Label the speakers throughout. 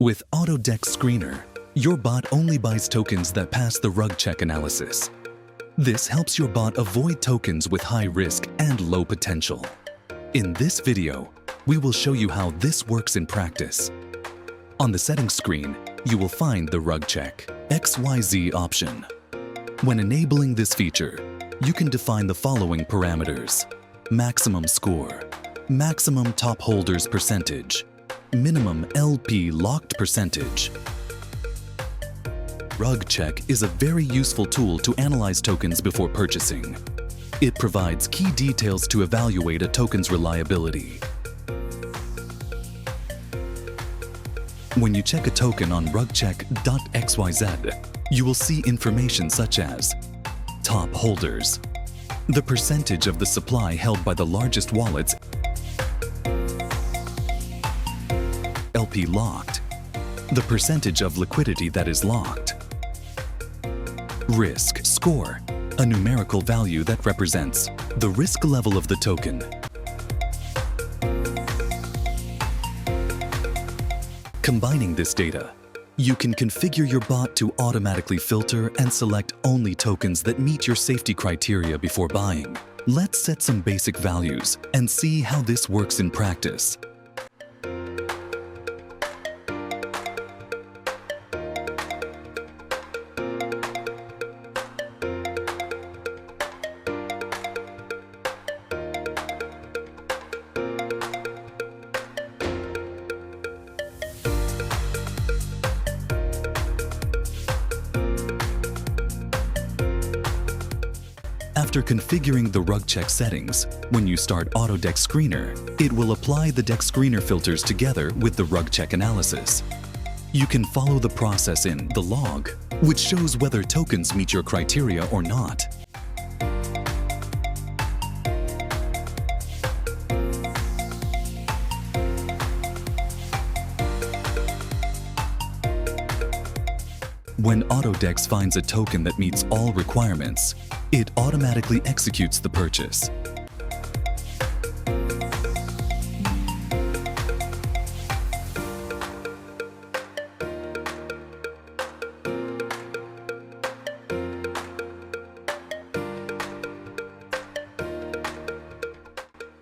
Speaker 1: With AutoDEX Screener, your bot only buys tokens that pass the RugCheck analysis. This helps your bot avoid tokens with high risk and low potential. In this video, we will show you how this works in practice. On the settings screen, you will find the RugCheck.xyz option. When enabling this feature, you can define the following parameters: maximum score, maximum top holders percentage, minimum LP locked percentage. RugCheck is a very useful tool to analyze tokens before purchasing. It provides key details to evaluate a token's reliability. When you check a token on RugCheck.xyz, you will see information such as top holders, the percentage of the supply held by the largest wallets, LP locked, the percentage of liquidity that is locked, risk score, a numerical value that represents the risk level of the token. Combining this data, you can configure your bot to automatically filter and select only tokens that meet your safety criteria before buying. Let's set some basic values and see how this works in practice. After configuring the RugCheck settings, when you start AutoDEX Screener, it will apply the DEXScreener filters together with the RugCheck analysis. You can follow the process in the log, which shows whether tokens meet your criteria or not. When AutoDEX finds a token that meets all requirements, it automatically executes the purchase.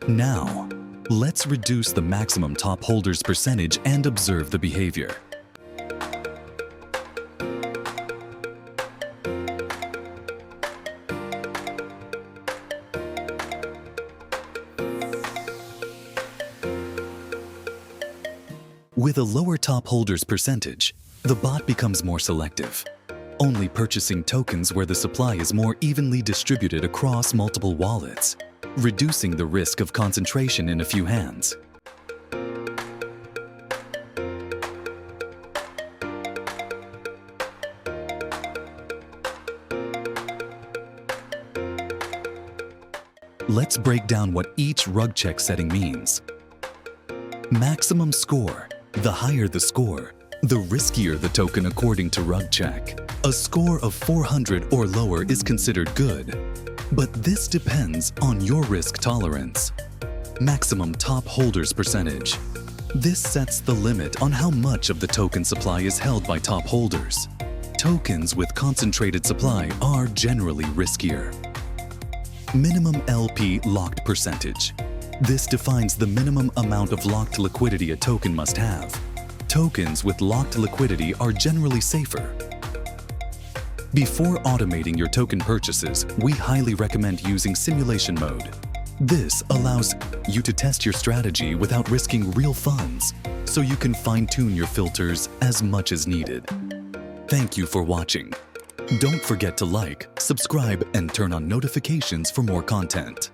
Speaker 1: Now, let's reduce the maximum top holders percentage and observe the behavior. With a lower top holders percentage, the bot becomes more selective, only purchasing tokens where the supply is more evenly distributed across multiple wallets, reducing the risk of concentration in a few hands. Let's break down what each RugCheck setting means. Maximum score. The higher the score, the riskier the token according to RugCheck. A score of 400 or lower is considered good, but this depends on your risk tolerance. Maximum top holders percentage. This sets the limit on how much of the token supply is held by top holders. Tokens with concentrated supply are generally riskier. Minimum LP locked percentage. This defines the minimum amount of locked liquidity a token must have. Tokens with locked liquidity are generally safer. Before automating your token purchases, we highly recommend using simulation mode. This allows you to test your strategy without risking real funds, so you can fine-tune your filters as much as needed. Thank you for watching. Don't forget to like, subscribe, and turn on notifications for more content.